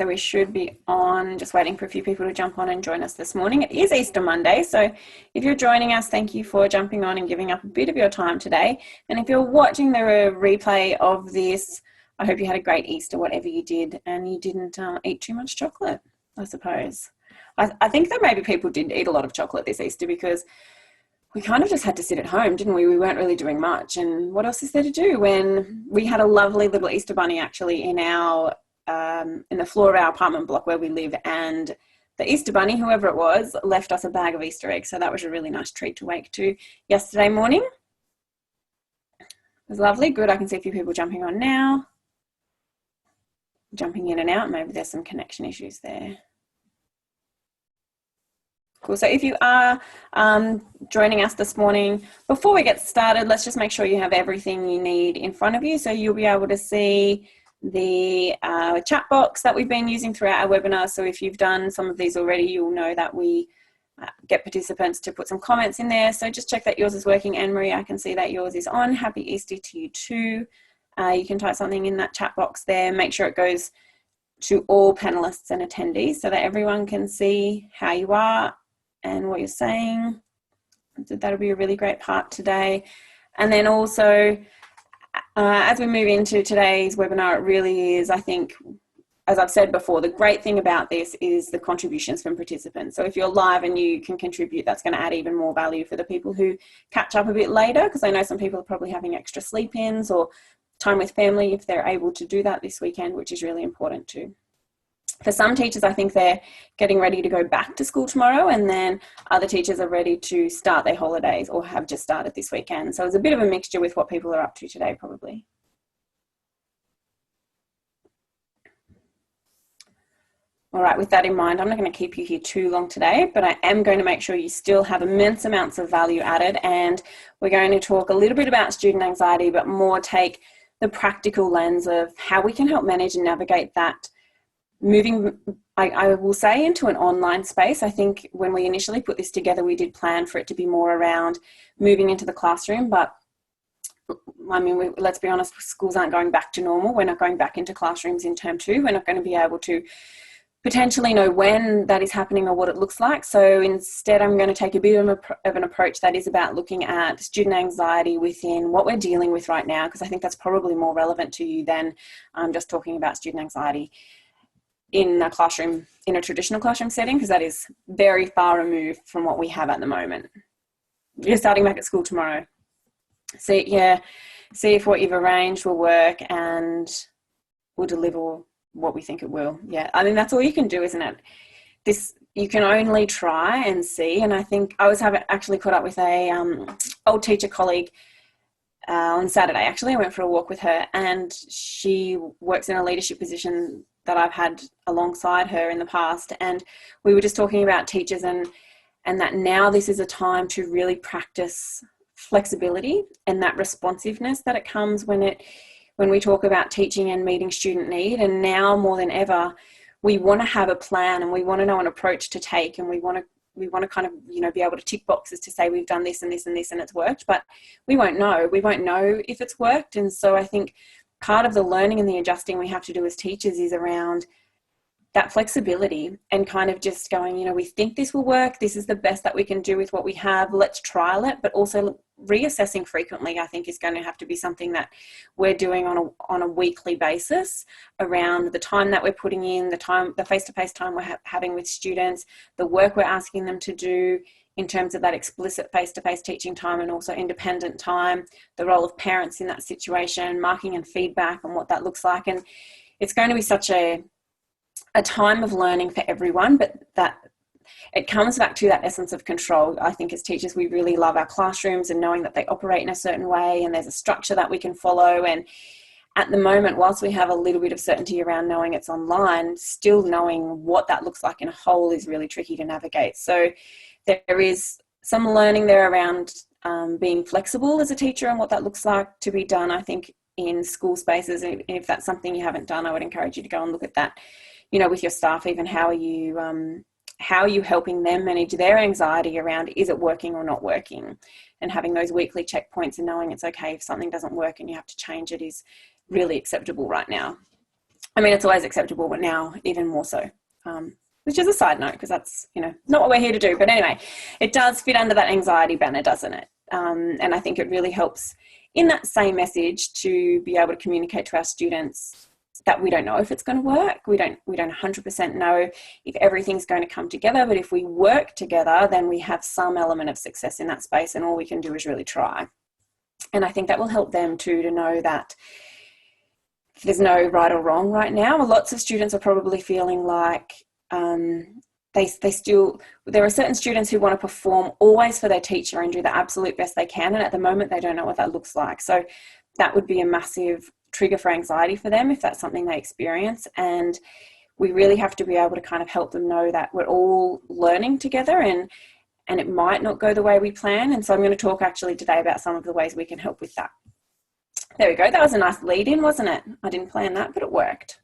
so we should be on. Just waiting for a few people to jump on and join us this morning. It is Easter Monday, so if you're joining us, thank you for jumping on and giving up a bit of your time today. And if you're watching the replay of this, I hope you had a great Easter, whatever you did, and you didn't eat too much chocolate, I suppose. I think that maybe people did eat a lot of chocolate this Easter because we kind of just had to sit at home, didn't we? We weren't really doing much. And what else is there to do when we had a lovely little Easter bunny actually in our in the floor of our apartment block where we live, and the Easter bunny, whoever it was, left us a bag of Easter eggs. So that was a really nice treat to wake to yesterday morning. It was lovely. Good. I can see a few people jumping on now. Jumping in and out. Maybe there's some connection issues there. Cool. So if you are joining us this morning, before we get started, let's just make sure you have everything you need in front of you. So you'll be able to see the chat box that we've been using throughout our webinar. So if you've done some of these already, you'll know that we get participants to put some comments in there. So just check that yours is working. Anne-Marie, I can see that yours is on. Happy Easter to you too. You can type something in that chat box there. Make sure it goes to all panelists and attendees so that everyone can see how you are and what you're saying. That'll be a really great part today. And then also, as we move into today's webinar, it really is, I think, as I've said before, the great thing about this is the contributions from participants. So if you're live and you can contribute, that's going to add even more value for the people who catch up a bit later, because I know some people are probably having extra sleep-ins or time with family if they're able to do that this weekend, which is really important too. For some teachers, I think they're getting ready to go back to school tomorrow, and then other teachers are ready to start their holidays or have just started this weekend. So it's a bit of a mixture with what people are up to today, probably. All right, with that in mind, I'm not going to keep you here too long today, but I am going to make sure you still have immense amounts of value added, and we're going to talk a little bit about student anxiety, but more take the practical lens of how we can help manage and navigate that moving, I will say, into an online space. I think when we initially put this together, we did plan for it to be more around moving into the classroom, but I mean, let's be honest, schools aren't going back to normal. We're not going back into classrooms in term 2. We're not going to be able to potentially know when that is happening or what it looks like. So instead, I'm going to take a bit of an approach that is about looking at student anxiety within what we're dealing with right now, because I think that's probably more relevant to you than just talking about student anxiety in a classroom, in a traditional classroom setting, because that is very far removed from what we have at the moment. You're starting back at school tomorrow. See if what you've arranged will work and will deliver what we think it will. Yeah, I mean, that's all you can do, isn't it? You can only try and see. And I think I was actually caught up with a old teacher colleague on Saturday. Actually, I went for a walk with her, and she works in a leadership position that I've had alongside her in the past, and we were just talking about teachers and that now this is a time to really practice flexibility and that responsiveness that it comes when we talk about teaching and meeting student need. And now more than ever, we want to have a plan and we want to know an approach to take, and we want to kind of, be able to tick boxes to say we've done this and this and this and it's worked, but we won't know if it's worked. And so I think part of the learning and the adjusting we have to do as teachers is around that flexibility and kind of just going, we think this will work. This is the best that we can do with what we have. Let's trial it. But also reassessing frequently, I think, is going to have to be something that we're doing on a weekly basis around the time that we're putting in, the face-to-face time we're having with students, the work we're asking them to do in terms of that explicit face-to-face teaching time and also independent time, the role of parents in that situation, marking and feedback and what that looks like. And it's going to be such a time of learning for everyone, but that it comes back to that essence of control. I think as teachers, we really love our classrooms and knowing that they operate in a certain way and there's a structure that we can follow. And at the moment, whilst we have a little bit of certainty around knowing it's online, still knowing what that looks like in a whole is really tricky to navigate. So there is some learning there around being flexible as a teacher and what that looks like to be done, I think, in school spaces. And if that's something you haven't done, I would encourage you to go and look at that, with your staff. Even how are you helping them manage their anxiety around, is it working or not working? And having those weekly checkpoints and knowing it's okay if something doesn't work and you have to change it is really acceptable right now. I mean, it's always acceptable, but now even more so, which is a side note because that's, not what we're here to do. But anyway, it does fit under that anxiety banner, doesn't it? And I think it really helps in that same message to be able to communicate to our students that we don't know if it's going to work. We don't 100% know if everything's going to come together, but if we work together, then we have some element of success in that space, and all we can do is really try. And I think that will help them too, to know that there's no right or wrong right now. Lots of students are probably feeling like there are certain students who want to perform always for their teacher and do the absolute best they can, and at the moment they don't know what that looks like. So that would be a massive trigger for anxiety for them if that's something they experience. And we really have to be able to kind of help them know that we're all learning together, and it might not go the way we plan. And so I'm going to talk actually today about some of the ways we can help with that. There we go. That was a nice lead in, wasn't it? I didn't plan that, but it worked.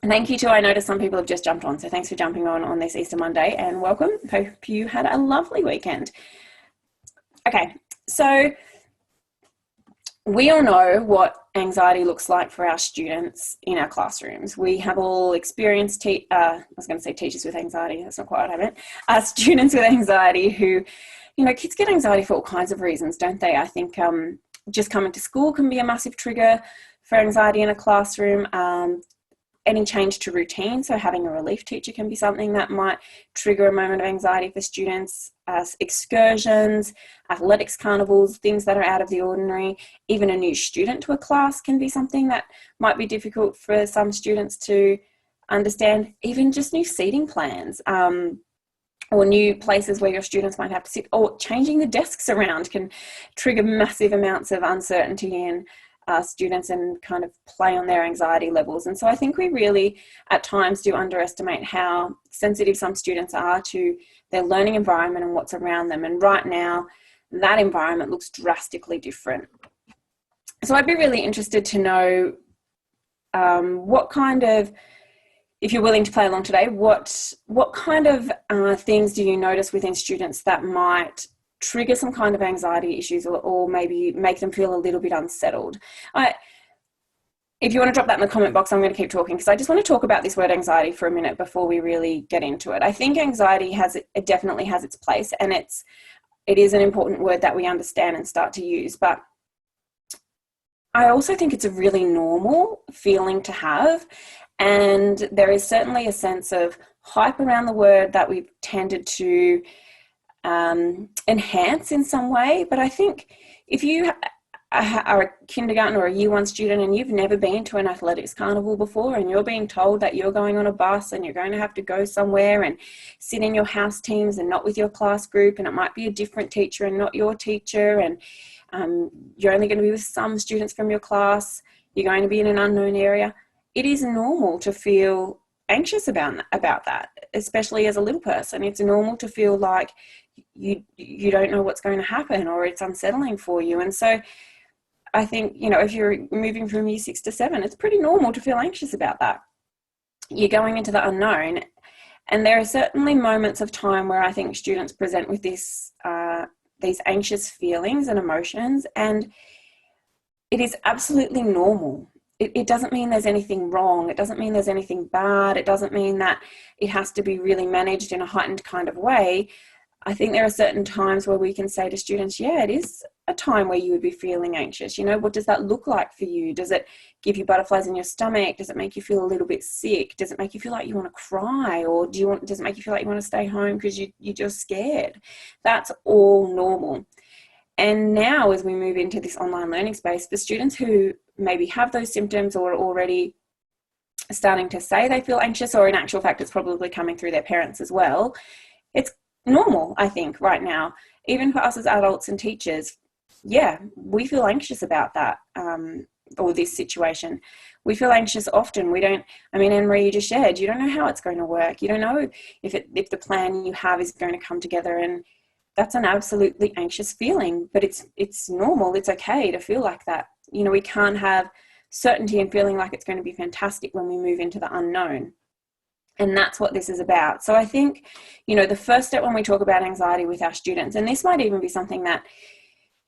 And thank you too. I noticed some people have just jumped on, so thanks for jumping on this Easter Monday, and welcome. Hope you had a lovely weekend. Okay, so we all know what anxiety looks like for our students in our classrooms. We have all experienced, I was going to say teachers with anxiety, that's not quite what I meant, students with anxiety who, kids get anxiety for all kinds of reasons, don't they? I think just coming to school can be a massive trigger for anxiety in a classroom. Any change to routine, so having a relief teacher can be something that might trigger a moment of anxiety for students. Excursions, athletics carnivals, things that are out of the ordinary. Even a new student to a class can be something that might be difficult for some students to understand. Even just new seating plans, or new places where your students might have to sit, or changing the desks around can trigger massive amounts of uncertainty in students and kind of play on their anxiety levels. And so I think we really at times do underestimate how sensitive some students are to their learning environment and what's around them. And right now that environment looks drastically different. So I'd be really interested to know what kind of, if you're willing to play along today, what kind of things do you notice within students that might trigger some kind of anxiety issues, or maybe make them feel a little bit unsettled? If you want to drop that in the comment box, I'm going to keep talking because I just want to talk about this word anxiety for a minute before we really get into it. I think anxiety it definitely has its place, and it is an important word that we understand and start to use, but I also think it's a really normal feeling to have, and there is certainly a sense of hype around the word that we've tended to enhance in some way. But I think if you are a kindergarten or a year one student and you've never been to an athletics carnival before, and you're being told that you're going on a bus and you're going to have to go somewhere and sit in your house teams and not with your class group, and it might be a different teacher and not your teacher, and you're only going to be with some students from your class, you're going to be in an unknown area, it is normal to feel anxious about that, especially as a little person. It's normal to feel like you don't know what's going to happen, or it's unsettling for you. And so I think, if you're moving from year 6 to 7, it's pretty normal to feel anxious about that. You're going into the unknown. And there are certainly moments of time where I think students present with these anxious feelings and emotions, and it is absolutely normal. It doesn't mean there's anything wrong. It doesn't mean there's anything bad. It doesn't mean that it has to be really managed in a heightened kind of way. I think there are certain times where we can say to students, yeah, it is a time where you would be feeling anxious. What does that look like for you? Does it give you butterflies in your stomach? Does it make you feel a little bit sick? Does it make you feel like you want to cry? Or does it make you feel like you want to stay home because you're just scared? That's all normal. And now as we move into this online learning space, for students who maybe have those symptoms or are already starting to say they feel anxious, or in actual fact it's probably coming through their parents as well, it's normal, I think, right now. Even for us as adults and teachers, yeah, we feel anxious about that, or this situation. We feel anxious often. Anne-Marie, you just shared, you don't know how it's going to work. You don't know if the plan you have is going to come together, and that's an absolutely anxious feeling, but it's normal. It's okay to feel like that. We can't have certainty and feeling like it's going to be fantastic when we move into the unknown. And that's what this is about. So I think, the first step when we talk about anxiety with our students, and this might even be something that,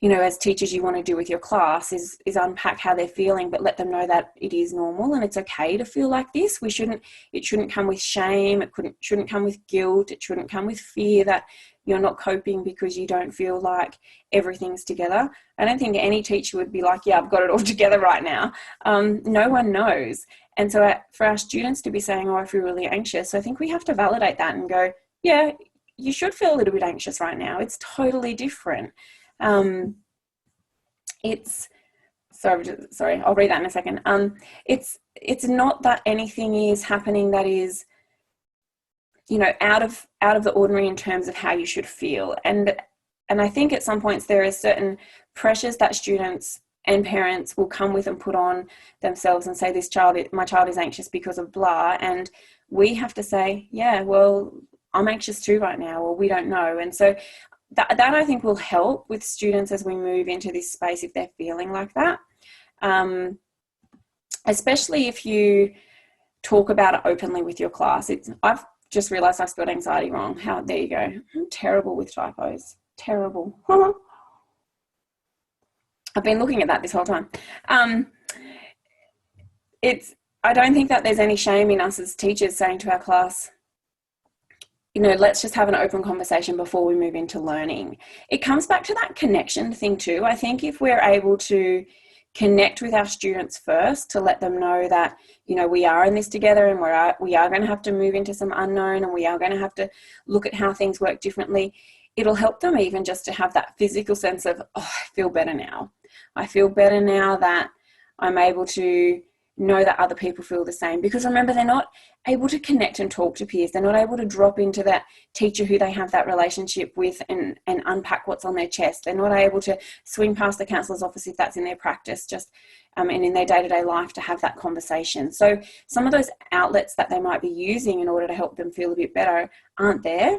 as teachers you want to do with your class is unpack how they're feeling, but let them know that it is normal and it's okay to feel like this. It shouldn't come with shame. Shouldn't come with guilt. It shouldn't come with fear that you're not coping because you don't feel like everything's together. I don't think any teacher would be like, yeah, I've got it all together right now. No one knows. And so for our students to be saying, oh, I feel really anxious, I think we have to validate that and go, yeah, you should feel a little bit anxious right now. It's totally different. It's sorry, I'll read that in a second. It's not that anything is happening that is, out of the ordinary in terms of how you should feel. And I think at some points there are certain pressures that students and parents will come with and put on themselves and say, my child is anxious because of blah. And we have to say, yeah, well, I'm anxious too right now, or we don't know. And so that I think will help with students as we move into this space if they're feeling like that. Especially if you talk about it openly with your class. I've just realised I spelled anxiety wrong. There you go. I'm terrible with typos. Terrible. I've been looking at that this whole time. I don't think that there's any shame in us as teachers saying to our class, let's just have an open conversation before we move into learning. It comes back to that connection thing too. I think if we're able to connect with our students first, to let them know that, we are in this together, and we are going to have to move into some unknown, and we are going to have to look at how things work differently. It'll help them even just to have that physical sense of, oh, I feel better now. I feel better now that I'm able to know that other people feel the same. Because remember, they're not able to connect and talk to peers. They're not able to drop into that teacher who they have that relationship with and unpack what's on their chest. They're not able to swing past the counsellor's office if that's in their practice, and in their day-to-day life to have that conversation. So some of those outlets that they might be using in order to help them feel a bit better aren't there.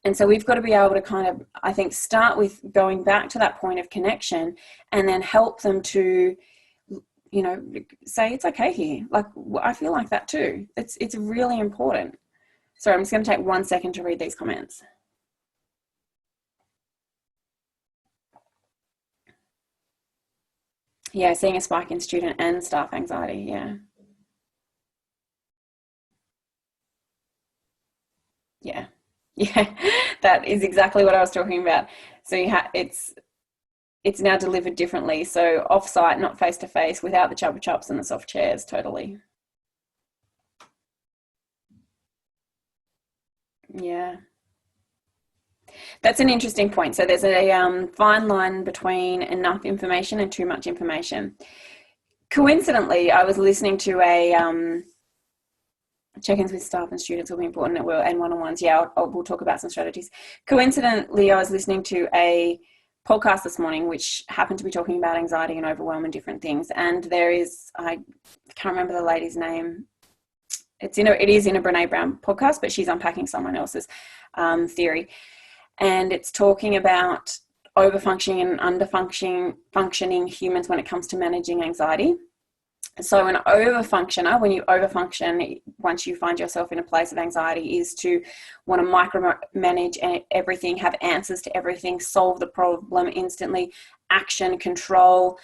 And so we've got to be able to kind of, I think, start with going back to that point of connection and then help them to, say it's okay here. Like, I feel like that too. It's really important. Sorry, I'm just going to take 1 second to read these comments. Yeah, seeing a spike in student and staff anxiety, yeah. Yeah. Yeah, that is exactly what I was talking about. So it's now delivered differently. So off-site, not face-to-face, without the chubba chops and the soft chairs, totally. Yeah. That's an interesting point. So there's a fine line between enough information and too much information. Coincidentally, I was listening to a check-ins with staff and students will be important and one-on-ones. Yeah, we'll talk about some strategies. Coincidentally, I was listening to a podcast this morning which happened to be talking about anxiety and overwhelm and different things. And I can't remember the lady's name. It is in a Brene Brown podcast, but she's unpacking someone else's theory. And it's talking about overfunctioning and underfunctioning humans when it comes to managing anxiety. So an overfunctioner, when you overfunction, once you find yourself in a place of anxiety, is to want to micromanage everything, have answers to everything, solve the problem instantly, action, control,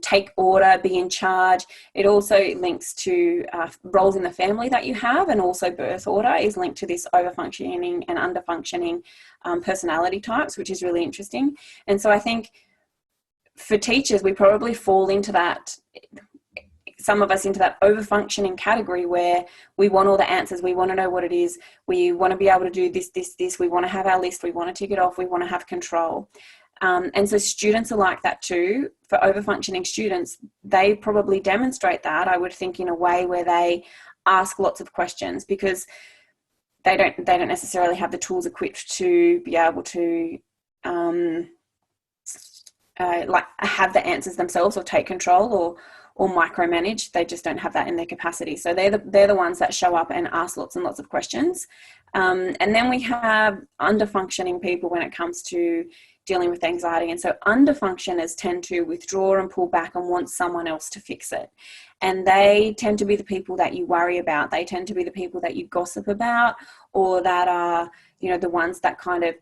take order, be in charge. It also links to roles in the family that you have, and also birth order is linked to this overfunctioning and underfunctioning personality types, which is really interesting. And so I think for teachers, we probably fall into that, some of us into that overfunctioning category where we want all the answers. We want to know what it is. We want to be able to do this. We want to have our list. We want to tick it off. We want to have control. And so students are like that too. For overfunctioning students, they probably demonstrate that, I would think, in a way where they ask lots of questions because they don't necessarily have the tools equipped to be able to have the answers themselves or take control or micromanage. They just don't have that in their capacity. So they're the ones that show up and ask lots and lots of questions. And then we have underfunctioning people when it comes to dealing with anxiety. And so underfunctioners tend to withdraw and pull back and want someone else to fix it. And they tend to be the people that you worry about. They tend to be the people that you gossip about, or that are, the ones that kind of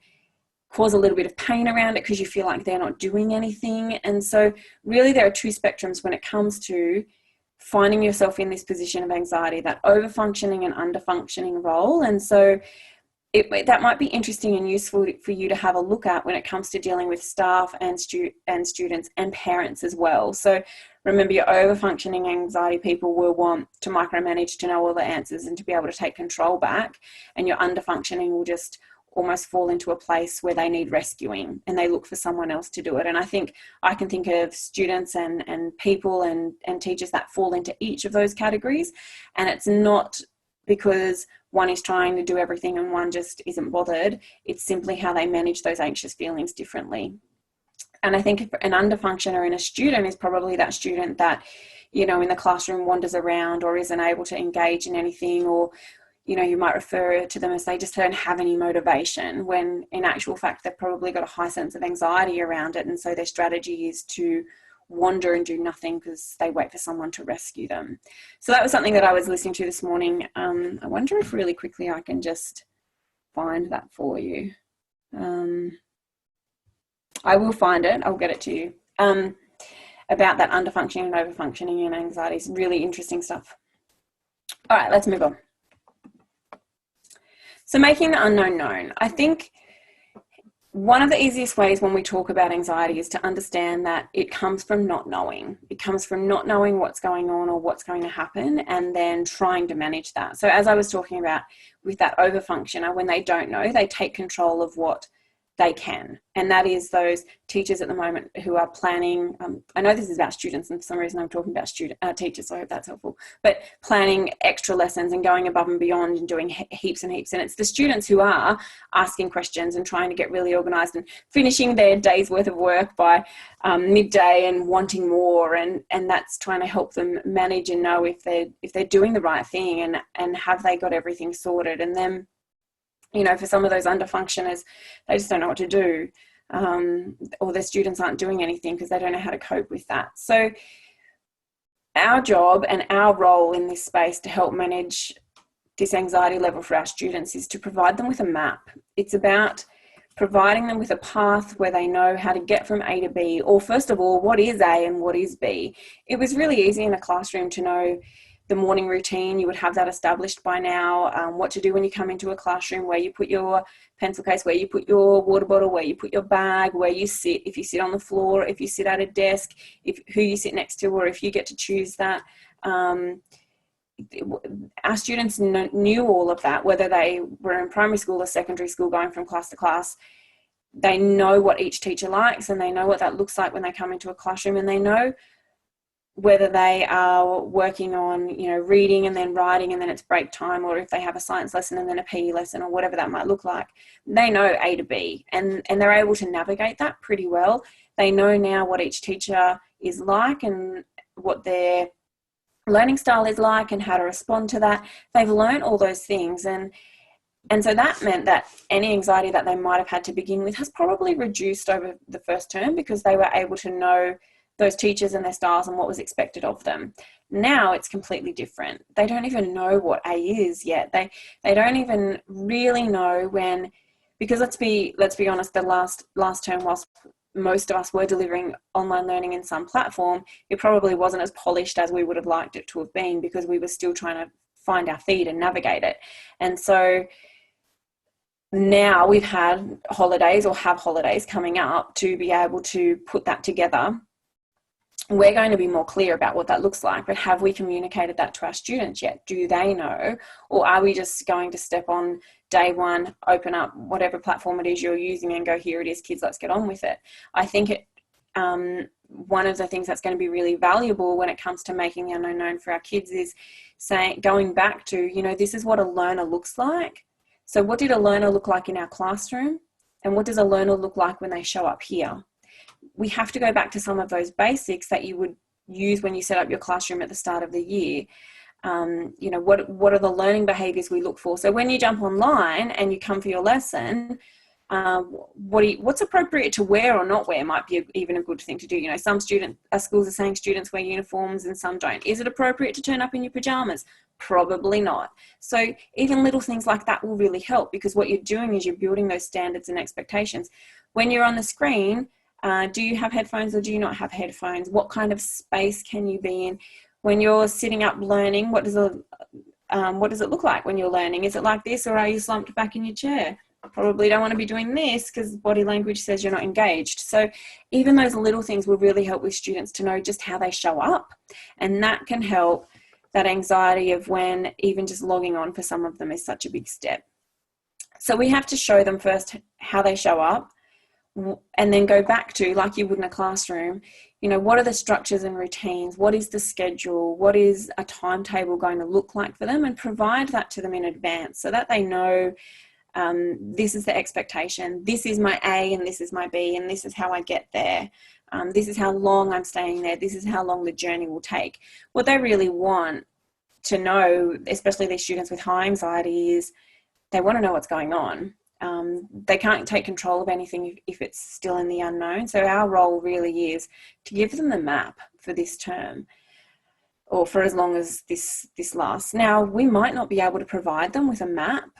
cause a little bit of pain around it because you feel like they're not doing anything. And so really there are two spectrums when it comes to finding yourself in this position of anxiety, that over-functioning and under-functioning role. And so that might be interesting and useful for you to have a look at when it comes to dealing with staff and students and parents as well. So remember, your over-functioning anxiety people will want to micromanage, to know all the answers and to be able to take control back. And your under-functioning will just almost fall into a place where they need rescuing and they look for someone else to do it. And I think I can think of students and people and teachers that fall into each of those categories. And it's not because one is trying to do everything and one just isn't bothered. It's simply how they manage those anxious feelings differently. And I think an under-functioner in a student is probably that student that, you know, in the classroom wanders around or isn't able to engage in anything, or, you know, you might refer to them as they just don't have any motivation, when in actual fact they've probably got a high sense of anxiety around it. And so their strategy is to wander and do nothing because they wait for someone to rescue them. So that was something that I was listening to this morning. I wonder if really quickly I can just find that for you. I will find it. I'll get it to you. About that under-functioning and over-functioning and anxiety. Is really interesting stuff. All right, let's move on. So making the unknown known. I think one of the easiest ways when we talk about anxiety is to understand that it comes from not knowing. It comes from not knowing what's going on or what's going to happen, and then trying to manage that. So as I was talking about with that overfunctioner, when they don't know, they take control of what they can. And that is those teachers at the moment who are planning, I know this is about students and for some reason I'm talking about teachers, so I hope that's helpful, but planning extra lessons and going above and beyond and doing heaps and heaps. And it's the students who are asking questions and trying to get really organised and finishing their day's worth of work by midday and wanting more. And that's trying to help them manage and know if they're doing the right thing and have they got everything sorted. And then, you know, for some of those under-functioners, they just don't know what to do, or their students aren't doing anything because they don't know how to cope with that. So our job and our role in this space to help manage this anxiety level for our students is to provide them with a map. It's about providing them with a path where they know how to get from A to B, or first of all, what is A and what is B. It was really easy in a classroom to know the morning routine. You would have that established by now, what to do when you come into a classroom, where you put your pencil case, where you put your water bottle, where you put your bag, where you sit, if you sit on the floor, if you sit at a desk, who you sit next to, or if you get to choose that. Our students knew all of that, whether they were in primary school or secondary school going from class to class. They know what each teacher likes, and they know what that looks like when they come into a classroom, and they know whether they are working on, you know, reading and then writing and then it's break time, or if they have a science lesson and then a PE lesson, or whatever that might look like. They know A to B, and they're able to navigate that pretty well. They know now what each teacher is like and what their learning style is like and how to respond to that. They've learned all those things, and so that meant that any anxiety that they might have had to begin with has probably reduced over the first term, because they were able to know those teachers and their styles and what was expected of them. Now it's completely different. They don't even know what A is yet. They don't even really know when, because let's be honest, the last term, whilst most of us were delivering online learning in some platform, it probably wasn't as polished as we would have liked it to have been, because we were still trying to find our feet and navigate it. And so now we've had holidays, or have holidays coming up, to be able to put that together. We're going to be more clear about what that looks like, but have we communicated that to our students yet? Do they know? Or are we just going to step on day one, open up whatever platform it is you're using and go, here it is, kids, let's get on with it? I think one of the things that's going to be really valuable when it comes to making the unknown known for our kids is going back to, you know, this is what a learner looks like. So what did a learner look like in our classroom? And what does a learner look like when they show up here? We have to go back to some of those basics that you would use when you set up your classroom at the start of the year. You know, what are the learning behaviours we look for? So when you jump online and you come for your lesson, what's appropriate to wear or not wear might be even a good thing to do. You know, some schools are saying students wear uniforms and some don't. Is it appropriate to turn up in your pajamas? Probably not. So even little things like that will really help, because what you're doing is you're building those standards and expectations. When you're on the screen, do you have headphones or do you not have headphones? What kind of space can you be in? When you're sitting up learning, what does it look like when you're learning? Is it like this, or are you slumped back in your chair? Probably don't want to be doing this because body language says you're not engaged. So even those little things will really help with students to know just how they show up. And that can help that anxiety of when even just logging on for some of them is such a big step. So we have to show them first how they show up, and then go back to, like you would in a classroom, you know, what are the structures and routines? What is the schedule? What is a timetable going to look like for them? And provide that to them in advance so that they know, this is the expectation. This is my A and this is my B, and this is how I get there. This is how long I'm staying there. This is how long the journey will take. What they really want to know, especially these students with high anxiety, is they want to know what's going on. They can't take control of anything if it's still in the unknown. So our role really is to give them the map for this term, or for as long as this lasts. Now, we might not be able to provide them with a map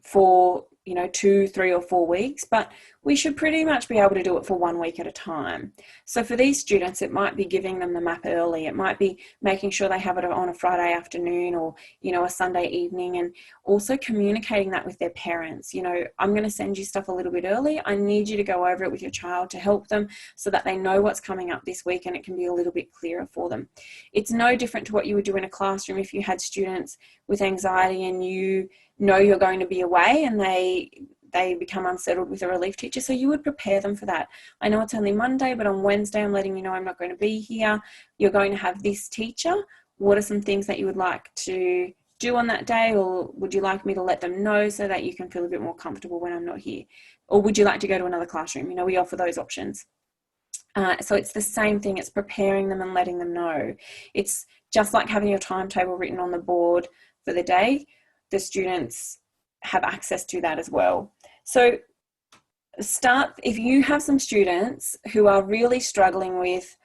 for, you know, 2, 3 or 4 weeks, but we should pretty much be able to do it for 1 week at a time. So for these students, it might be giving them the map early. It might be making sure they have it on a Friday afternoon, or, you know, a Sunday evening, and also communicating that with their parents. You know, I'm going to send you stuff a little bit early. I need you to go over it with your child to help them so that they know what's coming up this week and it can be a little bit clearer for them. It's no different to what you would do in a classroom if you had students with anxiety and you know you're going to be away and they become unsettled with a relief teacher. So you would prepare them for that. I know it's only Monday, but on Wednesday I'm letting you know I'm not going to be here. You're going to have this teacher. What are some things that you would like to do on that day, or would you like me to let them know so that you can feel a bit more comfortable when I'm not here? Or would you like to go to another classroom? You know, we offer those options. So it's the same thing. It's preparing them and letting them know. It's just like having your timetable written on the board for the day. The students have access to that as well. So if you have some students who are really struggling with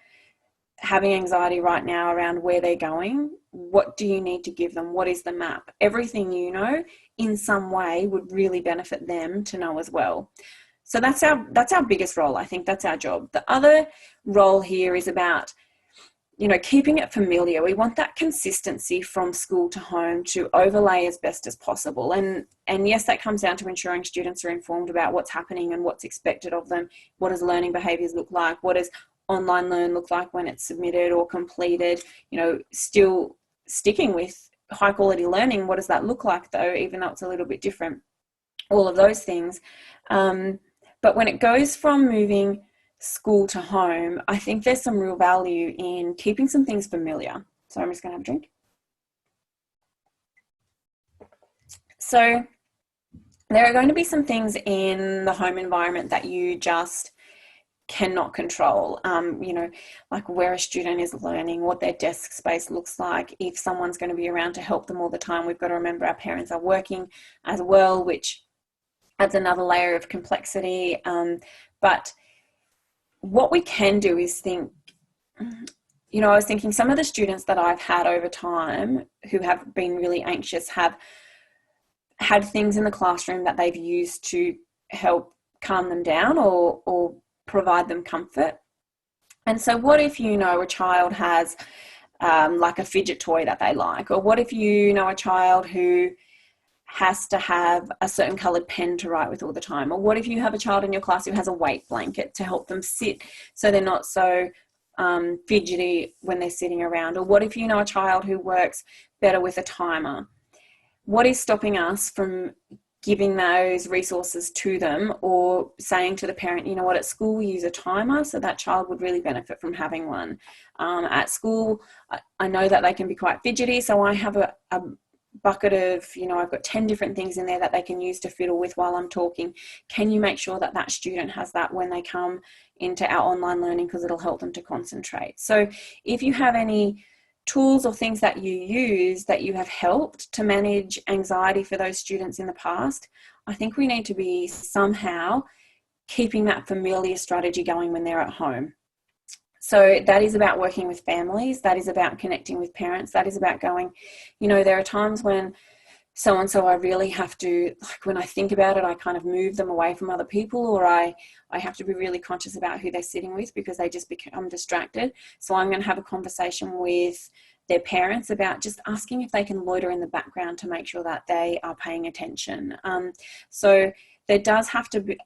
having anxiety right now around where they're going, what do you need to give them? What is the map? Everything you know in some way would really benefit them to know as well. So that's our biggest role. I think that's our job. The other role here is about, you know, keeping it familiar. We want that consistency from school to home to overlay as best as possible. And yes, that comes down to ensuring students are informed about what's happening and what's expected of them. What does learning behaviours look like? What does online learn look like when it's submitted or completed? You know, still sticking with high quality learning. What does that look like though, even though it's a little bit different? All of those things. But when it goes from moving school to home, I think there's some real value in keeping some things familiar. So I'm just going to have a drink. So there are going to be some things in the home environment that you just cannot control, you know, like where a student is learning, what their desk space looks like, if someone's going to be around to help them all the time. We've got to remember our parents are working as well, which adds another layer of complexity. But what we can do is think, you know, I was thinking some of the students that I've had over time who have been really anxious have had things in the classroom that they've used to help calm them down or provide them comfort. And so what if you know a child has like a fidget toy that they like? Or what if you know a child who has to have a certain coloured pen to write with all the time? Or what if you have a child in your class who has a weight blanket to help them sit so they're not so fidgety when they're sitting around? Or what if you know a child who works better with a timer? What is stopping us from giving those resources to them, or saying to the parent, you know what, at school we use a timer, so that child would really benefit from having one. At school, I know that they can be quite fidgety, so I have a bucket of, you know, I've got 10 different things in there that they can use to fiddle with while I'm talking. Can you make sure that that student has that when they come into our online learning, because it'll help them to concentrate? So if you have any tools or things that you use that you have helped to manage anxiety for those students in the past, I think we need to be somehow keeping that familiar strategy going when they're at home. So that is about working with families, that is about connecting with parents, that is about going, there are times when so-and-so I really have to, like when I think about it, I kind of move them away from other people, or I have to be really conscious about who they're sitting with because they just become distracted. So I'm going to have a conversation with their parents about just asking if they can loiter in the background to make sure that they are paying attention. So there does have to be,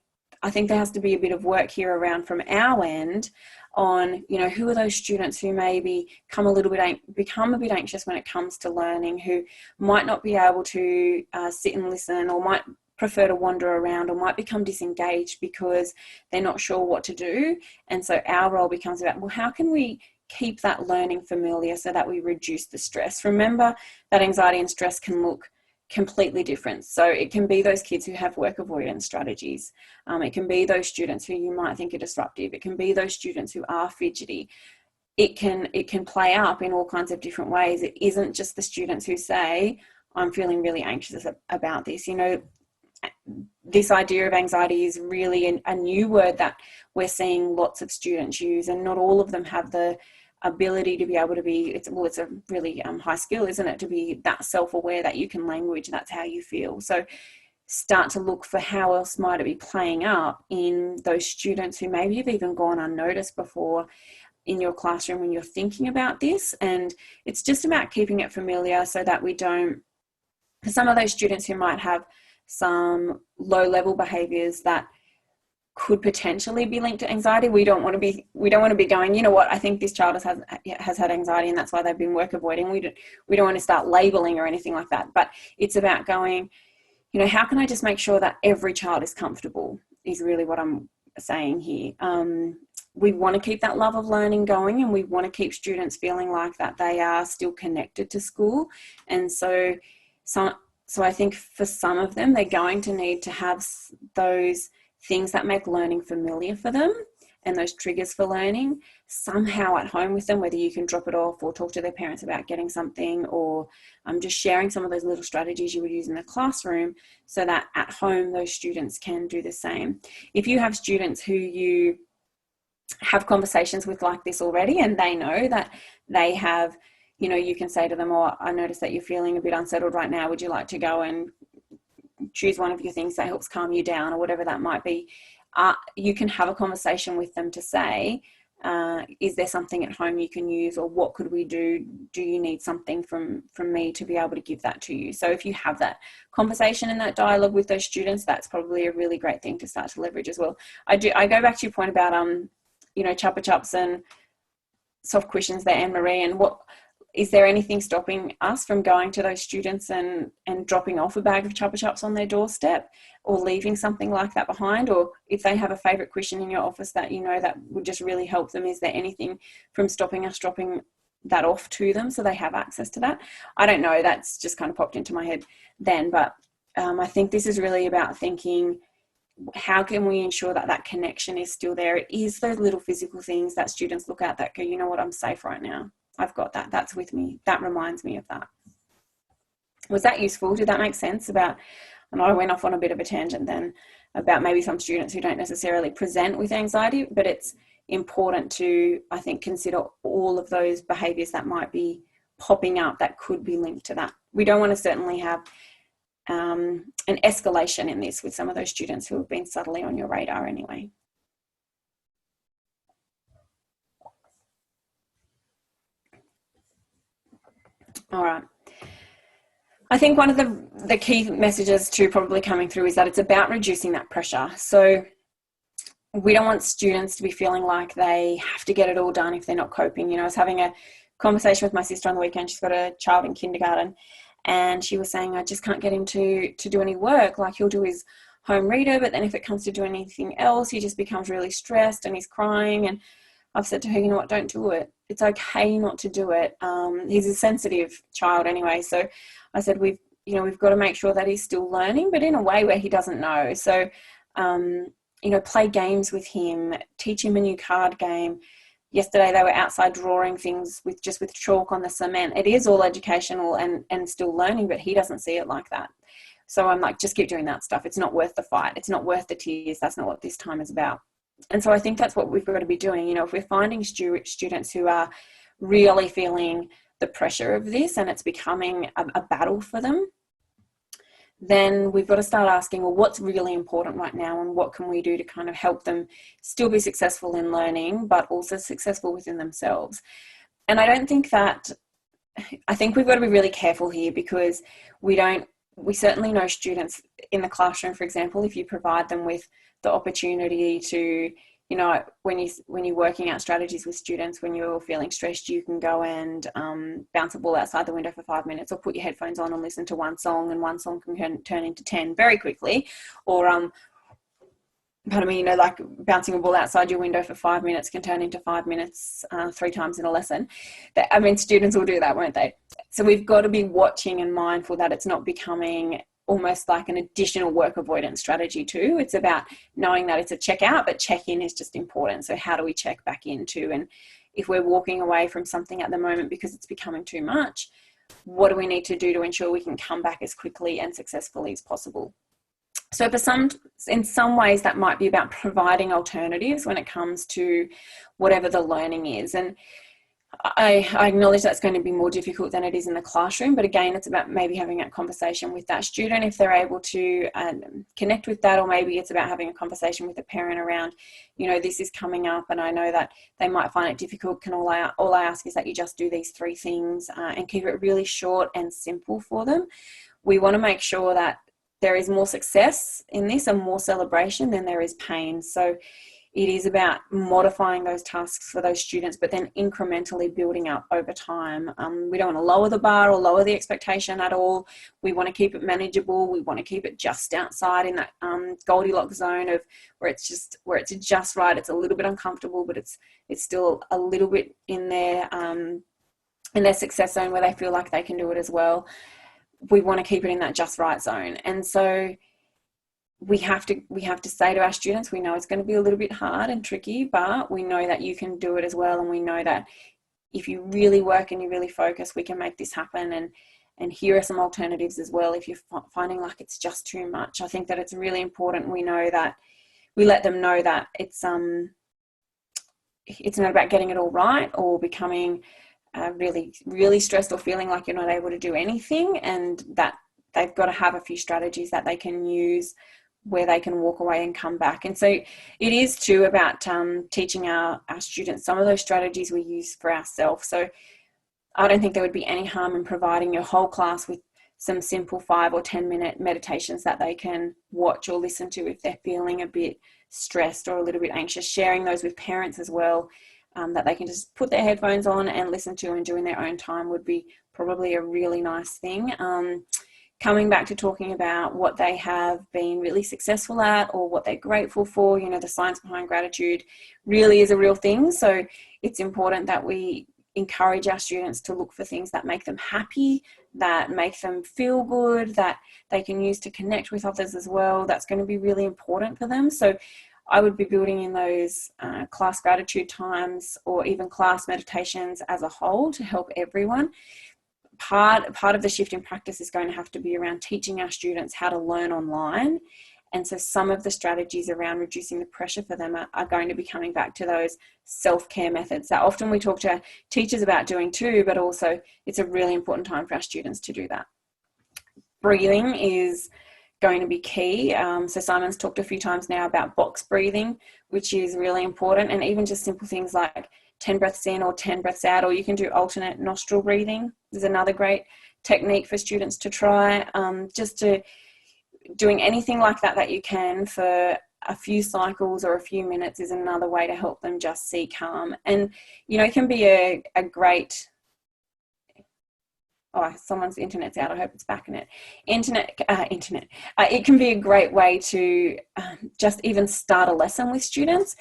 I think there has to be a bit of work here around from our end on, who are those students who maybe become a bit anxious when it comes to learning, who might not be able to sit and listen, or might prefer to wander around, or might become disengaged because they're not sure what to do. And so our role becomes about, well, how can we keep that learning familiar so that we reduce the stress? Remember that anxiety and stress can look completely different. So it can be those kids who have work avoidance strategies. It can be those students who you might think are disruptive. It can be those students who are fidgety. It can play up in all kinds of different ways. It isn't just the students who say, I'm feeling really anxious about this. This idea of anxiety is really a new word that we're seeing lots of students use, and not all of them have the ability to be able to be, it's a really high skill, isn't it, to be that self-aware that you can language that's how you feel. So start to look for how else might it be playing up in those students who maybe have even gone unnoticed before in your classroom when you're thinking about this. And it's just about keeping it familiar so that we don't, for some of those students who might have some low-level behaviors that could potentially be linked to anxiety, we don't want to be going, you know what, I think this child has had anxiety and that's why they've been work avoiding. We don't want to start labeling or anything like that. But it's about going, how can I just make sure that every child is comfortable, is really what I'm saying here. We want to keep that love of learning going, and we want to keep students feeling like that they are still connected to school. And so I think for some of them, they're going to need to have those things that make learning familiar for them, and those triggers for learning somehow at home with them, whether you can drop it off or talk to their parents about getting something, or just sharing some of those little strategies you would use in the classroom so that at home those students can do the same. If you have students who you have conversations with like this already, and they know that they have, you can say to them, oh, I noticed that you're feeling a bit unsettled right now. Would you like to go and choose one of your things that helps calm you down, or whatever that might be? You can have a conversation with them to say, is there something at home you can use, or what could we do? Do you need something from me to be able to give that to you? So if you have that conversation and that dialogue with those students, that's probably a really great thing to start to leverage as well. I go back to your point about Chupa Chups and soft cushions there, Anne-Marie, and what is there anything stopping us from going to those students and dropping off a bag of Chupa Chups on their doorstep, or leaving something like that behind? Or if they have a favorite cushion in your office that that would just really help them, is there anything from stopping us dropping that off to them so they have access to that? I don't know, that's just kind of popped into my head then, but I think this is really about thinking, how can we ensure that that connection is still there? It is those little physical things that students look at that go, you know what, I'm safe right now. I've got that. That's with me. That reminds me of that. Was that useful? Did that make sense? I know I went off on a bit of a tangent then about maybe some students who don't necessarily present with anxiety, but it's important to, I think, consider all of those behaviours that might be popping up that could be linked to that. We don't want to certainly have an escalation in this with some of those students who have been subtly on your radar anyway. All right. I think one of the key messages too probably coming through is that it's about reducing that pressure. So we don't want students to be feeling like they have to get it all done if they're not coping. I was having a conversation with my sister on the weekend. She's got a child in kindergarten, and she was saying, I just can't get him to do any work. Like, he'll do his home reader, but then if it comes to doing anything else, he just becomes really stressed and he's crying. And I've said to her, you know what, don't do it. It's okay not to do it. He's a sensitive child anyway. So I said, we've got to make sure that he's still learning, but in a way where he doesn't know. So, play games with him, teach him a new card game, yesterday they were outside drawing things with chalk on the cement. It is all educational and still learning, but he doesn't see it like that. So I'm like, just keep doing that stuff. It's not worth the fight. It's not worth the tears. That's not what this time is about. And so I think that's what we've got to be doing. You know, if we're finding students who are really feeling the pressure of this and it's becoming a battle for them, then we've got to start asking, well, what's really important right now, and what can we do to kind of help them still be successful in learning, but also successful within themselves. And I think we've got to be really careful here, because we certainly know students in the classroom, for example, if you provide them with the opportunity to, you know, when you're working out strategies with students, when you're feeling stressed, you can go and bounce a ball outside the window for 5 minutes, or put your headphones on and listen to one song, and one song can turn into 10 very quickly. Or, pardon me, you know, like bouncing a ball outside your window for 5 minutes can turn into 5 minutes 3 times in a lesson. I mean, students will do that, won't they? So we've got to be watching and mindful that it's not becoming almost like an additional work avoidance strategy too. It's about knowing that it's a check out, but check in is just important. So how do we check back into? And if we're walking away from something at the moment because it's becoming too much, what do we need to do to ensure we can come back as quickly and successfully as possible? So in some ways that might be about providing alternatives when it comes to whatever the learning is. And I acknowledge that's going to be more difficult than it is in the classroom, but again, it's about maybe having that conversation with that student if they're able to connect with that, or maybe it's about having a conversation with a parent around, you know, this is coming up and I know that they might find it difficult. All I ask is that you just do these 3 things and keep it really short and simple for them. We want to make sure that there is more success in this and more celebration than there is pain. So it is about modifying those tasks for those students, but then incrementally building up over time. We don't want to lower the bar or lower the expectation at all. We want to keep it manageable. We want to keep it just outside in that Goldilocks zone of where it's just right. It's a little bit uncomfortable, but it's still a little bit in their success zone where they feel like they can do it as well. We want to keep it in that just right zone. And so we have to say to our students, we know it's going to be a little bit hard and tricky, but we know that you can do it as well. And we know that if you really work and you really focus, we can make this happen. And here are some alternatives as well. If you're finding like it's just too much, I think that it's really important. We know that we let them know that it's not about getting it all right or becoming really, really stressed or feeling like you're not able to do anything, and that they've got to have a few strategies that they can use where they can walk away and come back. And so it is too about teaching our students some of those strategies we use for ourselves. So I don't think there would be any harm in providing your whole class with some simple 5 or 10 minute meditations that they can watch or listen to if they're feeling a bit stressed or a little bit anxious, sharing those with parents as well, that they can just put their headphones on and listen to and do in their own time would be probably a really nice thing. Coming back to talking about what they have been really successful at or what they're grateful for, you know, the science behind gratitude really is a real thing. So it's important that we encourage our students to look for things that make them happy, that make them feel good, that they can use to connect with others as well. That's going to be really important for them. So I would be building in those class gratitude times or even class meditations as a whole to help everyone. Part of the shift in practice is going to have to be around teaching our students how to learn online. And so some of the strategies around reducing the pressure for them are going to be coming back to those self-care methods that often we talk to teachers about doing too, but also it's a really important time for our students to do that. Breathing is going to be key. So Simon's talked a few times now about box breathing, which is really important. And even just simple things like 10 breaths in or 10 breaths out, or you can do alternate nostril breathing. There's another great technique for students to try. Just to doing anything like that you can for a few cycles or a few minutes is another way to help them just see calm. And, you know, it can be a great... Oh, someone's internet's out. I hope it's back in it. It can be a great way to just even start a lesson with students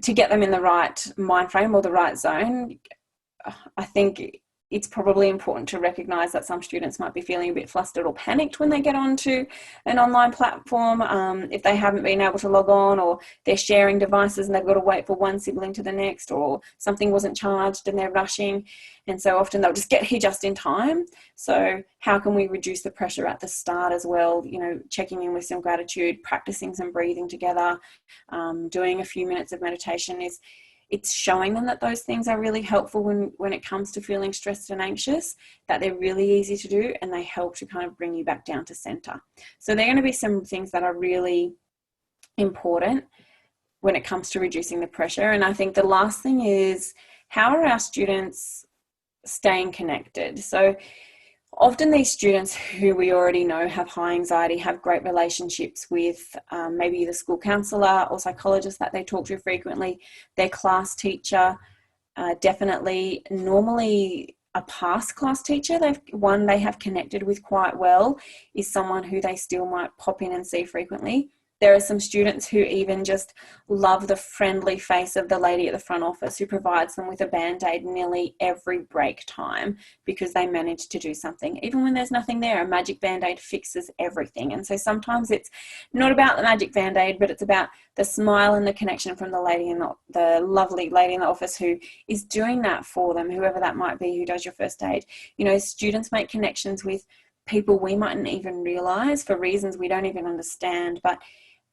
to get them in the right mind frame or the right zone. I think it's probably important to recognize that some students might be feeling a bit flustered or panicked when they get onto an online platform, if they haven't been able to log on, or they're sharing devices and they've got to wait for one sibling to the next, or something wasn't charged and they're rushing. And so often they'll just get here just in time. So how can we reduce the pressure at the start as well? You know, checking in with some gratitude, practicing some breathing together, doing a few minutes of meditation it's showing them that those things are really helpful when it comes to feeling stressed and anxious, that they're really easy to do and they help to kind of bring you back down to center. So they're going to be some things that are really important when it comes to reducing the pressure. And I think the last thing is, how are our students staying connected? So often these students who we already know have high anxiety have great relationships with maybe the school counsellor or psychologist that they talk to frequently, their class teacher, definitely normally a past class teacher, one they have connected with quite well is someone who they still might pop in and see frequently. There are some students who even just love the friendly face of the lady at the front office who provides them with a Band-Aid nearly every break time because they managed to do something. Even when there's nothing there, a magic Band-Aid fixes everything. And so sometimes it's not about the magic Band-Aid, but it's about the smile and the connection from the lovely lady in the office who is doing that for them, whoever that might be, who does your first aid. You know, students make connections with people we mightn't even realize for reasons we don't even understand, but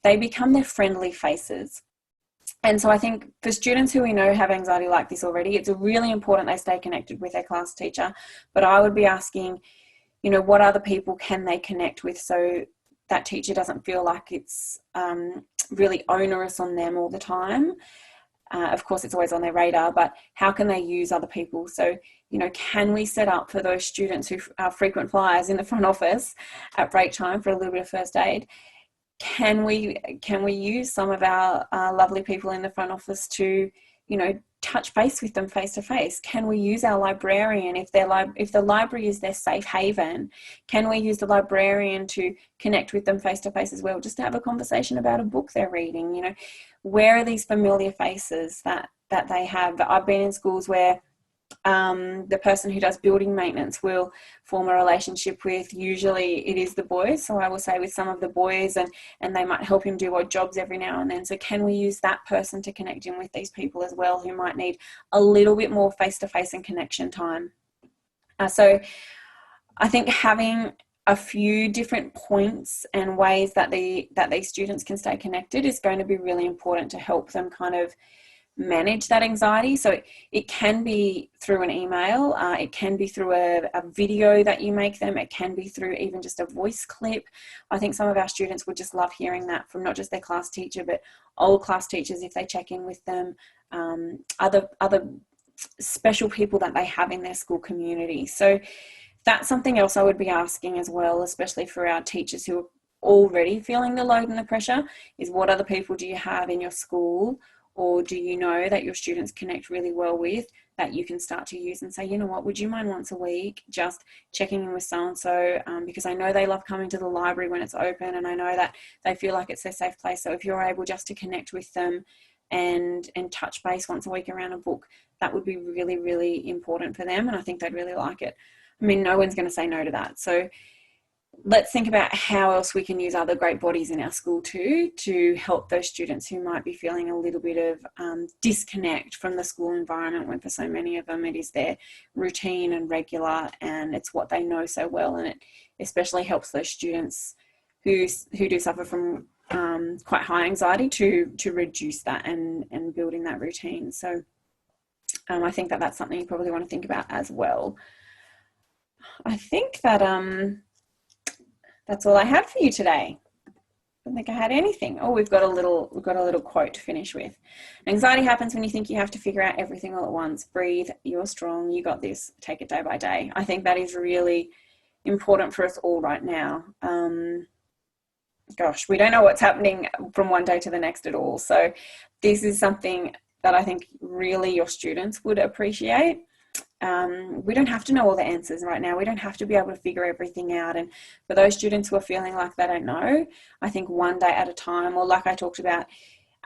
they become their friendly faces. And so I think for students who we know have anxiety like this already, it's really important they stay connected with their class teacher. But I would be asking, you know, what other people can they connect with so that teacher doesn't feel like it's really onerous on them all the time. Of course, it's always on their radar, but how can they use other people? So, you know, can we set up for those students who are frequent flyers in the front office at break time for a little bit of first aid? Can we use some of our lovely people in the front office to, you know, touch base with them face to face? Can we use our librarian if the library is their safe haven? Can we use the librarian to connect with them face to face as well, just to have a conversation about a book they're reading? You know, where are these familiar faces that they have? I've been in schools where the person who does building maintenance will form a relationship with, usually it is the boys, so I will say with some of the boys, and they might help him do odd jobs every now and then. So can we use that person to connect him with these people as well who might need a little bit more face-to-face and connection time? So I think having a few different points and ways that these students can stay connected is going to be really important to help them kind of manage that anxiety. So it can be through an email, it can be through a video that you make them, it can be through even just a voice clip. I think some of our students would just love hearing that from not just their class teacher, but old class teachers if they check in with them, other special people that they have in their school community. So that's something else I would be asking as well, especially for our teachers who are already feeling the load and the pressure, is what other people do you have in your school, or do you know that your students connect really well with, that you can start to use and say, you know what, would you mind once a week just checking in with so-and-so, because I know they love coming to the library when it's open, and I know that they feel like it's their safe place. So if you're able just to connect with them and touch base once a week around a book, that would be really, really important for them, and I think they'd really like it. I mean, no one's going to say no to that. So let's think about how else we can use other great bodies in our school too to help those students who might be feeling a little bit of disconnect from the school environment, when for so many of them it is their routine and regular and it's what they know so well, and it especially helps those students who do suffer from quite high anxiety to reduce that and building that routine. So I think that's something you probably want to think about as well. I think that that's all I had for you today. I don't think I had anything. Oh, we've got a little quote to finish with. Anxiety happens when you think you have to figure out everything all at once. Breathe, you're strong, you got this, take it day by day. I think that is really important for us all right now. Gosh, we don't know what's happening from one day to the next at all. So this is something that I think really your students would appreciate. We don't have to know all the answers right now. We don't have to be able to figure everything out. And for those students who are feeling like they don't know, I think one day at a time, or like I talked about,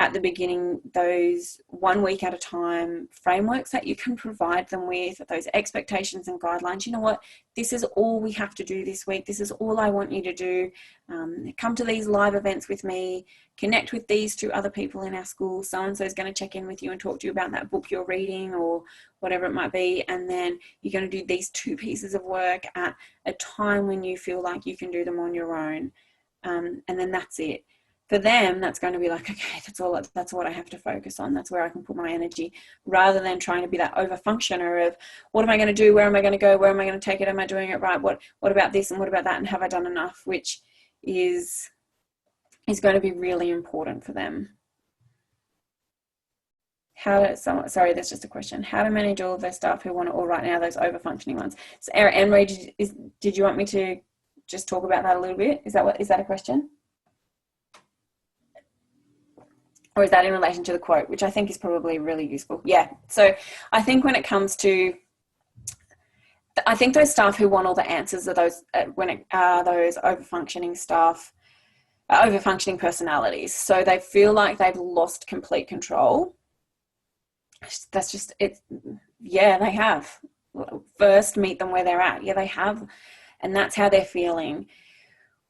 at the beginning those 1 week at a time frameworks that you can provide them with, those expectations and guidelines. You know what, this is all we have to do this week. This is all I want you to do. Come to these live events with me, connect with these 2 other people in our school. So-and-so is going to check in with you and talk to you about that book you're reading or whatever it might be. And then you're going to do these 2 pieces of work at a time when you feel like you can do them on your own. And then that's it. For them, that's going to be like, okay, that's what I have to focus on. That's where I can put my energy, rather than trying to be that over functioner of what am I going to do? Where am I going to go? Where am I going to take it? Am I doing it right? What about this and what about that? And have I done enough? Which is going to be really important for them. Sorry, that's just a question. How to manage all of their staff who want it all right now, those over functioning ones. So Anne-Marie, did you want me to just talk about that a little bit? Is that a question? Or is that in relation to the quote, which I think is probably really useful? Yeah. So I think when it comes to, I think those staff who want all the answers are those those over-functioning staff, over-functioning personalities. So they feel like they've lost complete control. That's just it. Yeah, they have. First, meet them where they're at. Yeah, they have. And that's how they're feeling.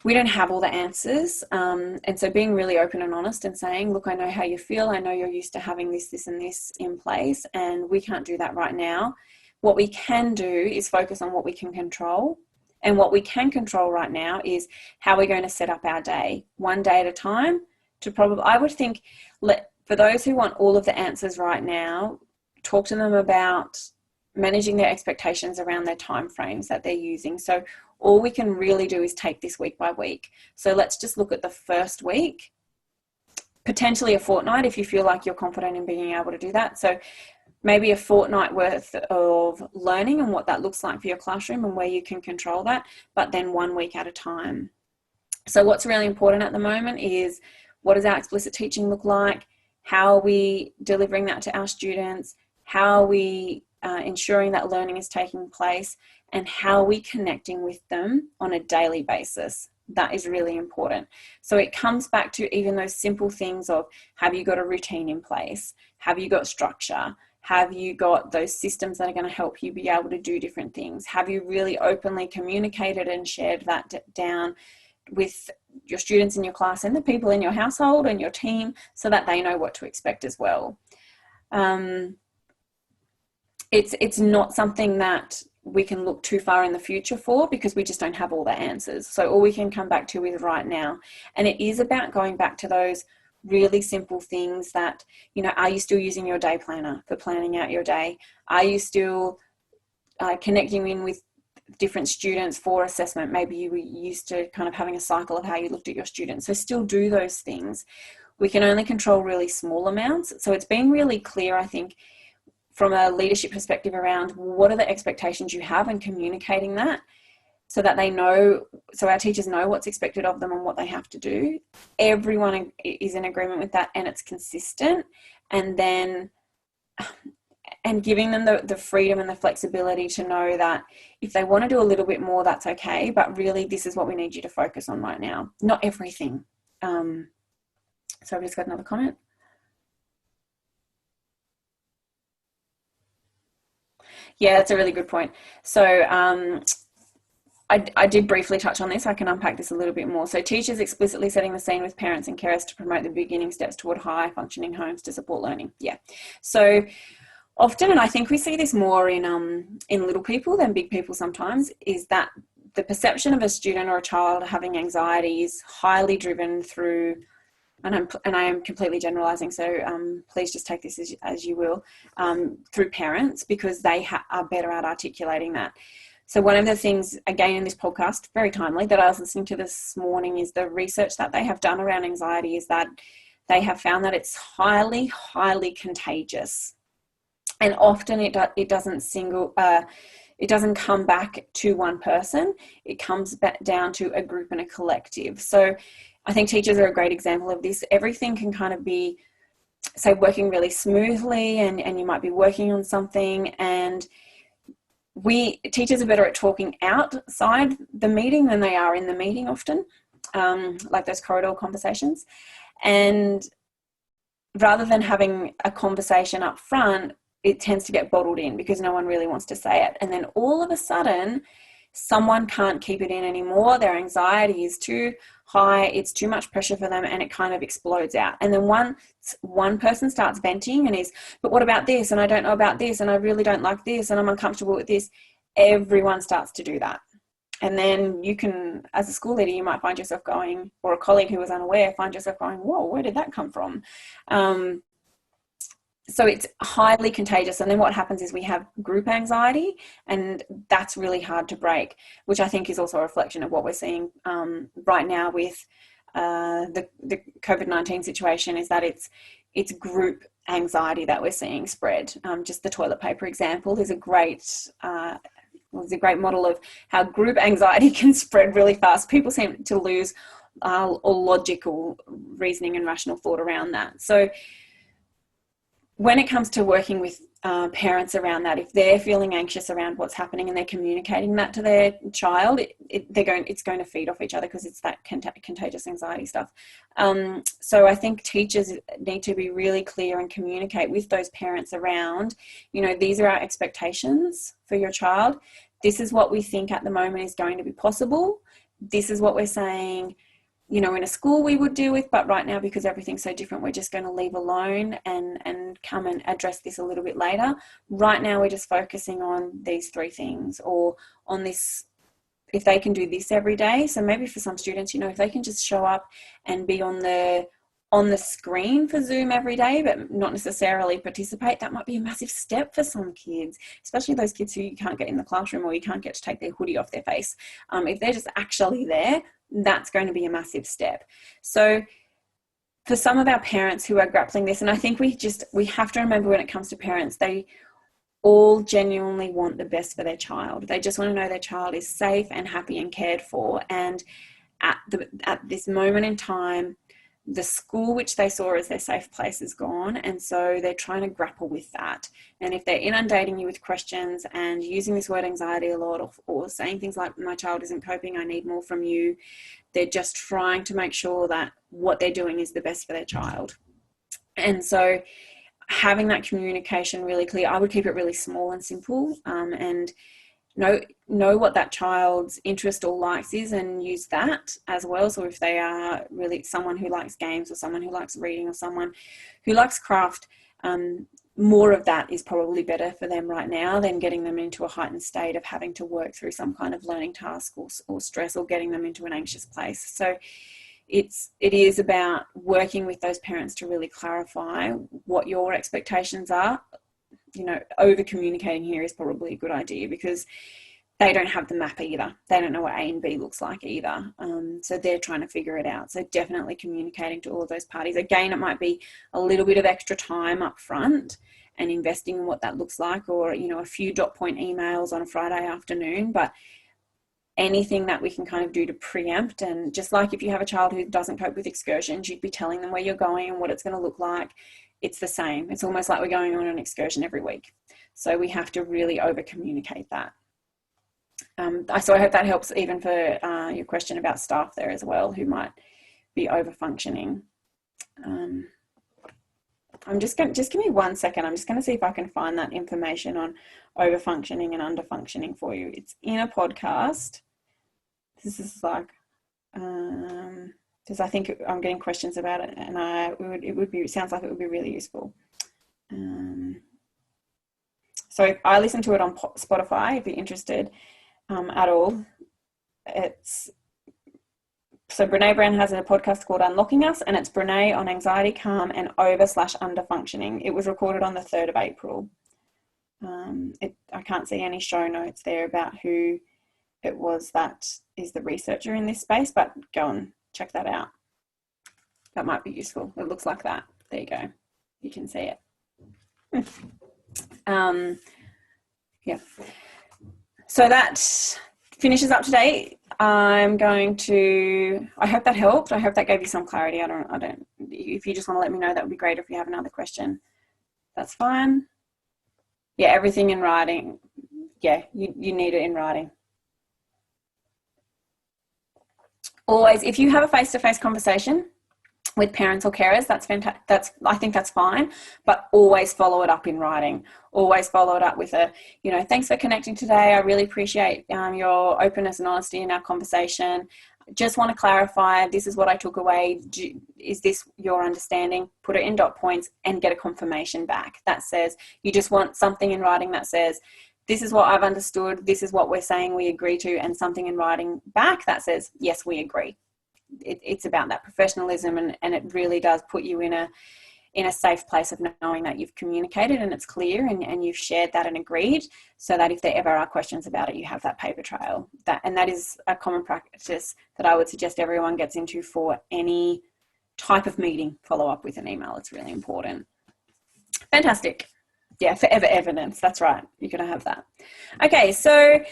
We don't have all the answers. And so being really open and honest and saying, look, I know how you feel. I know you're used to having this, this, and this in place, and we can't do that right now. What we can do is focus on what we can control. And what we can control right now is how we're going to set up our day, one day at a time. I would think, for those who want all of the answers right now, talk to them about managing their expectations around their time frames that they're using. So all we can really do is take this week by week. So let's just look at the first week, potentially a fortnight if you feel like you're confident in being able to do that. So maybe a fortnight worth of learning and what that looks like for your classroom and where you can control that, but then 1 week at a time. So what's really important at the moment is, what does our explicit teaching look like? How are we delivering that to our students? How are we ensuring that learning is taking place? And how are we connecting with them on a daily basis? That is really important. So it comes back to even those simple things of, have you got a routine in place? Have you got structure? Have you got those systems that are going to help you be able to do different things? Have you really openly communicated and shared that down with your students in your class and the people in your household and your team, so that they know what to expect as well? It's not something that we can look too far in the future for, because we just don't have all the answers. So all we can come back to is right now. And it is about going back to those really simple things that, are you still using your day planner for planning out your day? Are you still connecting in with different students for assessment? Maybe you were used to kind of having a cycle of how you looked at your students. So still do those things. We can only control really small amounts. So it's been really clear, I think, from a leadership perspective around what are the expectations you have, and communicating that so that they know, so our teachers know what's expected of them and what they have to do. Everyone is in agreement with that, and it's consistent. And then, and giving them the freedom and the flexibility to know that if they want to do a little bit more, that's okay. But really, this is what we need you to focus on right now. Not everything. So I've just got another comment. Yeah, that's a really good point. So I did briefly touch on this. I can unpack this a little bit more. So teachers explicitly setting the scene with parents and carers to promote the beginning steps toward high functioning homes to support learning. Yeah. So often, and I think we see this more in little people than big people sometimes, is that the perception of a student or a child having anxiety is highly driven through, and I am completely generalizing, so please just take this as you will, through parents, because they are better at articulating that. So one of the things, again, in this podcast, very timely, that I was listening to this morning, is the research that they have done around anxiety is that they have found that it's highly, highly contagious. And often it doesn't come back to one person. It comes back down to a group and a collective. So I think teachers are a great example of this. Everything can kind of be, say, working really smoothly, and you might be working on something, and teachers are better at talking outside the meeting than they are in the meeting often, like those corridor conversations. And rather than having a conversation up front, it tends to get bottled in because no one really wants to say it. And then all of a sudden, someone can't keep it in anymore. Their anxiety is too high. It's too much pressure for them, and it kind of explodes out. And then one person starts venting and is, but what about this? And I don't know about this. And I really don't like this. And I'm uncomfortable with this. Everyone starts to do that. And then you can, as a school leader, you might find yourself going, or a colleague who was unaware, find yourself going, whoa, where did that come from? So it's highly contagious. And then what happens is we have group anxiety, and that's really hard to break, which I think is also a reflection of what we're seeing right now with the COVID-19 situation, is that it's group anxiety that we're seeing spread. Just the toilet paper example is a great model of how group anxiety can spread really fast. People seem to lose all logical reasoning and rational thought around that. So when it comes to working with parents around that, if they're feeling anxious around what's happening and they're communicating that to their child, it's going to feed off each other because it's that contagious anxiety stuff. So I think teachers need to be really clear and communicate with those parents around, these are our expectations for your child. This is what we think at the moment is going to be possible. This is what we're saying, in a school we would deal with, but right now, because everything's so different, we're just going to leave alone and come and address this a little bit later. Right now, we're just focusing on these 3 things, or on this, if they can do this every day. So maybe for some students, if they can just show up and be on the screen for Zoom every day, but not necessarily participate, that might be a massive step for some kids, especially those kids who you can't get in the classroom, or you can't get to take their hoodie off their face. If they're just actually there, that's going to be a massive step. So for some of our parents who are grappling this, and I think we have to remember, when it comes to parents, they all genuinely want the best for their child. They just want to know their child is safe and happy and cared for. And at this moment in time, the school which they saw as their safe place is gone, and so they're trying to grapple with that. And if they're inundating you with questions and using this word anxiety a lot, or saying things like, my child isn't coping, I need more from you, they're just trying to make sure that what they're doing is the best for their child. And so having that communication really clear, I would keep it really small and simple, and know what that child's interest or likes is, and use that as well. So if they are really someone who likes games, or someone who likes reading, or someone who likes craft, more of that is probably better for them right now than getting them into a heightened state of having to work through some kind of learning task or stress, or getting them into an anxious place. So it is about working with those parents to really clarify what your expectations are. Over communicating here is probably a good idea, because they don't have the map either. They don't know what A and B looks like either. So they're trying to figure it out. So definitely communicating to all of those parties. Again, it might be a little bit of extra time up front and investing in what that looks like, or, a few dot point emails on a Friday afternoon, but anything that we can kind of do to preempt. And just like if you have a child who doesn't cope with excursions, you'd be telling them where you're going and what it's going to look like. It's the same. It's almost like we're going on an excursion every week. So we have to really over communicate that. So I hope that helps, even for your question about staff there as well, who might be over functioning. Just give me 1 second. I'm just going to see if I can find that information on over functioning and under functioning for you. It's in a podcast. This is like, because I think I'm getting questions about it, and it sounds like it would be really useful. So I listen to it on Spotify if you're interested at all. So Brene Brown has a podcast called Unlocking Us, and it's Brene on anxiety, calm, and over/under functioning. It was recorded on the 3rd of April. I can't see any show notes there about who it was that is the researcher in this space, but go and check that out. That might be useful. It looks like that. There you go. You can see it. Yeah. So that finishes up today. I hope that helped. I hope that gave you some clarity. I don't, if you just want to let me know, that would be great. If you have another question, that's fine. Yeah, everything in writing. Yeah, you need it in writing. Always, if you have a face-to-face conversation with parents or carers, that's fantastic. I think that's fine, but always follow it up in writing. Always follow it up with a, thanks for connecting today. I really appreciate your openness and honesty in our conversation. Just want to clarify, this is what I took away. Is this your understanding? Put it in dot points and get a confirmation back that says, you just want something in writing that says, this is what I've understood. This is what we're saying we agree to, and something in writing back that says, yes, we agree. It's about that professionalism, and it really does put you in a safe place of knowing that you've communicated and it's clear, and you've shared that and agreed, so that if there ever are questions about it, you have that paper trail. That is a common practice that I would suggest everyone gets into for any type of meeting. Follow up with an email. It's really important. Fantastic. Yeah, forever evidence. That's right. You're going to have that. Okay, so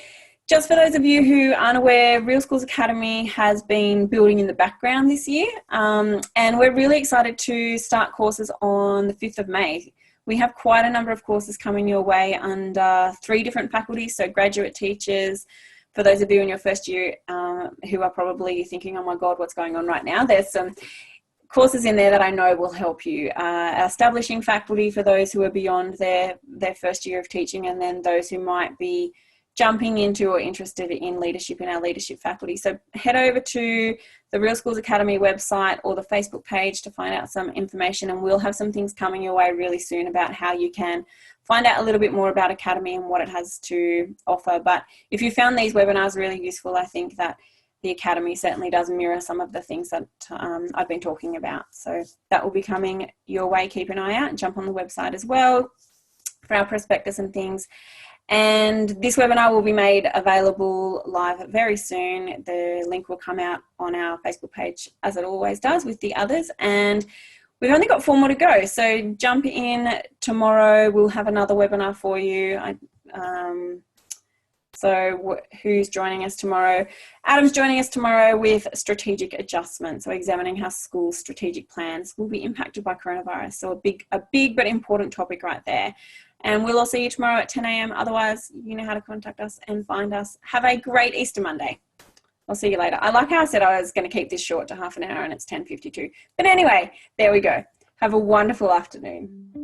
just for those of you who aren't aware, Real Schools Academy has been building in the background this year, and we're really excited to start courses on the 5th of May. We have quite a number of courses coming your way under 3 different faculties, so graduate teachers. For those of you in your first year who are probably thinking, oh my God, what's going on right now? There's some courses in there that I know will help you. Establishing faculty for those who are beyond their first year of teaching, and then those who might be jumping into or interested in leadership in our leadership faculty. So head over to the Real Schools Academy website or the Facebook page to find out some information, and we'll have some things coming your way really soon about how you can find out a little bit more about Academy and what it has to offer. But if you found these webinars really useful, I think that the Academy certainly does mirror some of the things that I've been talking about. So that will be coming your way. Keep an eye out and jump on the website as well for our prospectus and things. And this webinar will be made available live very soon. The link will come out on our Facebook page, as it always does with the others. And we've only got 4 more to go. So jump in tomorrow. We'll have another webinar for you. So who's joining us tomorrow? Adam's joining us tomorrow with strategic adjustments. So examining how schools' strategic plans will be impacted by coronavirus. So a big but important topic right there. And we'll all see you tomorrow at 10 a.m. Otherwise, you know how to contact us and find us. Have a great Easter Monday. I'll see you later. I like how I said I was going to keep this short to half an hour and it's 10:52. But anyway, there we go. Have a wonderful afternoon.